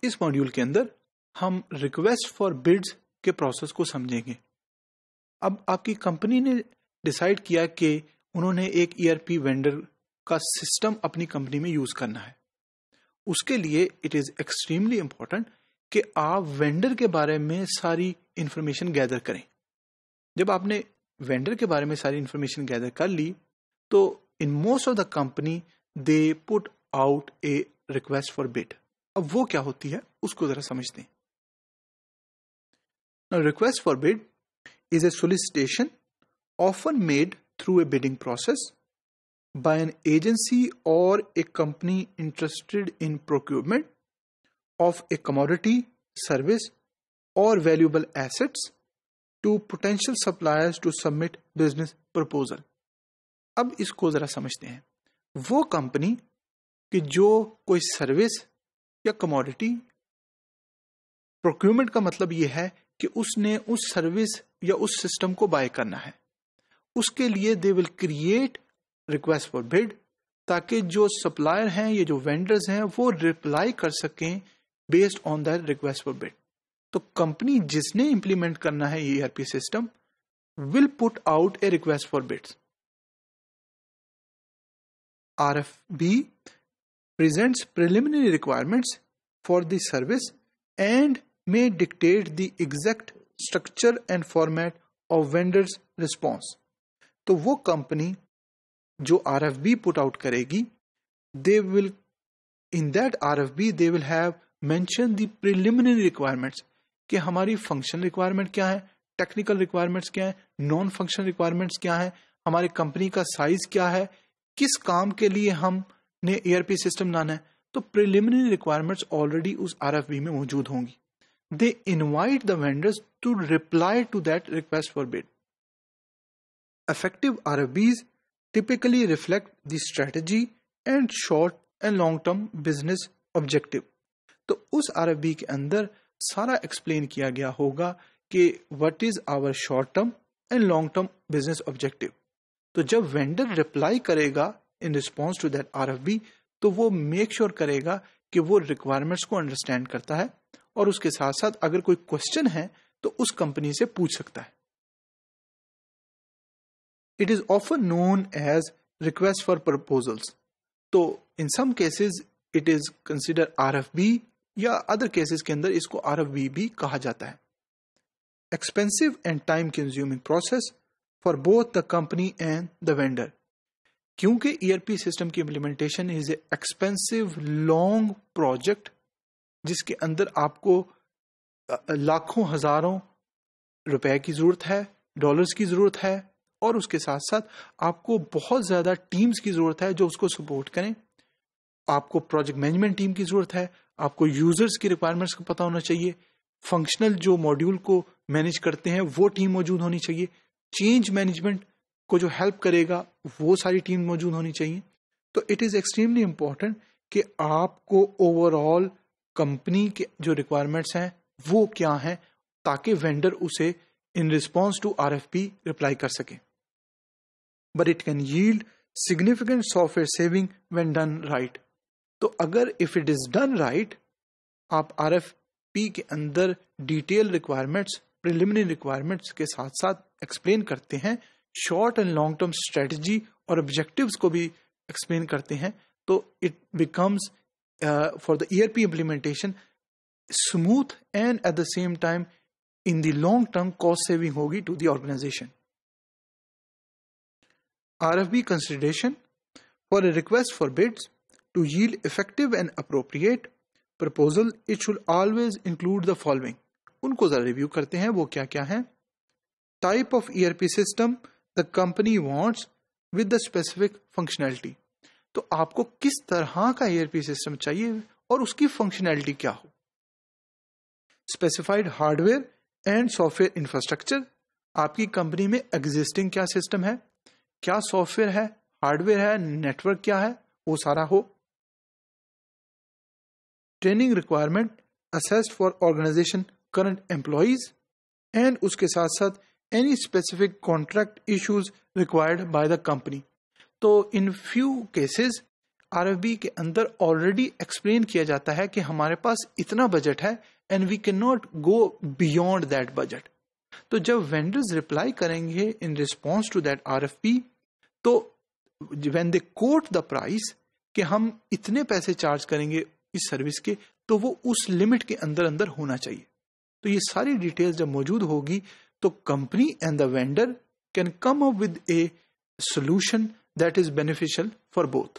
اس module کے اندر ہم request for buds کے پروسیس کو سمجھیں گے. اب آپ کی کمپنی نے ڈیسائیڈ کیا کہ انہوں نے ایک ERP وینڈر کا سسٹم اپنی کمپنی میں یوز کرنا ہے. اس کے لیے اٹ از ایکسٹریملی امپورٹنٹ کہ آپ وینڈر کے بارے میں ساری انفارمیشن گیدر کریں. جب آپ نے وینڈر کے بارے میں ساری انفارمیشن گیدر کر لی تو in most of the company they put out a request for bid. اب وہ کیا ہوتی ہے اس کو ذرا سمجھتے ہیں. Request for bid is a solicitation often made through a bidding process by an agency or a company interested in procurement of a commodity, service, or valuable assets to potential suppliers to submit business proposal. اب اس کو ذرا سمجھتے ہیں. وہ company کہ جو کوئی service یا کموڈٹی، پروکیورمنٹ کا مطلب یہ ہے کہ اس نے اس سروس یا اس سسٹم کو بائی کرنا ہے، اس کے لیے دے ول کریٹ ریکویسٹ فار بڈ تاکہ جو سپلائر ہیں یا جو وینڈرز ہیں وہ ریپلائی کر سکیں based on that request for bid. تو کمپنی جس نے امپلیمنٹ کرنا ہے یہ ERP system will put out a request for bids. RFB presents preliminary requirements for the service and may dictate the exact structure and format of vendor's response. تو وہ company جو RFB put out کرے گی they will in that RFB they will have mentioned the preliminary requirements کہ ہماری function requirement کیا ہے، technical requirements کیا ہے، نان فنکشن ریکوائرمنٹس کیا ہے، ہماری کمپنی کا سائز کیا ہے، کس کام کے لیے ہم نے ERP سسٹم لانا ہے. تو پریلیمنری ریکوائرمنٹس آلریڈی اس RFB میں موجود ہوں گی. They invite the vendors to reply to that request for bid. Effective RFBs typically reflect the strategy and short and long term business objective. تو اس RFB کے اندر سارا ایکسپلین کیا گیا ہوگا کہ what is our short term and long term business objective. تو جب vendor reply کرے گا in response to that RFB تو وہ میک شیور کرے گا کہ وہ ریکوائرمنٹس کو انڈرسٹینڈ کرتا ہے اور اس کے ساتھ ساتھ اگر کوئی کوشچن ہے تو اس کمپنی سے پوچھ سکتا ہے. It is often known as request for proposals. تو in some cases it is consider RFB یا ادر کیسز کے اندر اس کو RFB بھی کہا جاتا ہے. Expensive and time consuming process for both the company and the vendor. کیونکہ ERP سسٹم کی implementation is a expensive long project جس کے اندر آپ کو لاکھوں ہزاروں روپے کی ضرورت ہے، ڈالرز کی ضرورت ہے، اور اس کے ساتھ ساتھ آپ کو بہت زیادہ ٹیمز کی ضرورت ہے جو اس کو سپورٹ کریں. آپ کو پروجیکٹ مینجمنٹ ٹیم کی ضرورت ہے، آپ کو یوزرز کی ریکوائرمنٹس کو پتہ ہونا چاہیے، فنکشنل جو ماڈیول کو مینیج کرتے ہیں وہ ٹیم موجود ہونی چاہیے، چینج مینجمنٹ کو جو ہیلپ کرے گا وہ ساری ٹیم موجود ہونی چاہیے. تو اٹ از ایکسٹریملی امپورٹنٹ کہ آپ کو اوور آل کمپنی کے جو ریکوائرمنٹس ہیں وہ کیا ہیں تاکہ وینڈر اسے in response to RFP reply کر سکے. But it can yield significant software saving when done right. تو اگر if it is done right آپ RFP کے اندر ڈیٹیل ریکوائرمنٹس، پریلیمنری ریکوائرمنٹس کے ساتھ ساتھ ایکسپلین کرتے ہیں، short and long term strategy اور آبجیکٹیوز کو بھی ایکسپلین کرتے ہیں، تو it becomes for the ERP implementation smooth and at the same time in the long term cost saving ہوگی to the organisation. RFB consideration for a request for bids to yield effective and appropriate proposal, it should always include the following. ان کو ذرا review کرتے ہیں وہ کیا کیا ہیں. Type of ERP system the company wants with the specific functionality. تو آپ کو کس طرح کا ERP سسٹم چاہیے اور اس کی فنکشنالٹی کیا ہو. Specified hardware and software infrastructure. آپ کی کمپنی میں ایگزسٹنگ کیا سسٹم ہے، کیا سافٹ ویئر ہے، ہارڈ ویئر ہے، نیٹ ورک کیا ہے، وہ سارا ہو. Training requirement assessed for organization current employees and اس کے ساتھ ساتھ any specific contract issues required by the company. تو ان فیو کیسز RFB کے اندر آلریڈی ایکسپلین کیا جاتا ہے کہ ہمارے پاس اتنا بجٹ ہے and we can not go beyond that budget. تو جب وینڈرز ریپلائی کریں گے in response to that RFP, تو when they quote the price کہ ہم اتنے پیسے چارج کریں گے اس سروس کے, تو وہ اس لمٹ کے اندر ہونا چاہیے. تو یہ ساری ڈیٹیل جب موجود ہوگی تو company and the vendor can come up with a solution that is beneficial for both.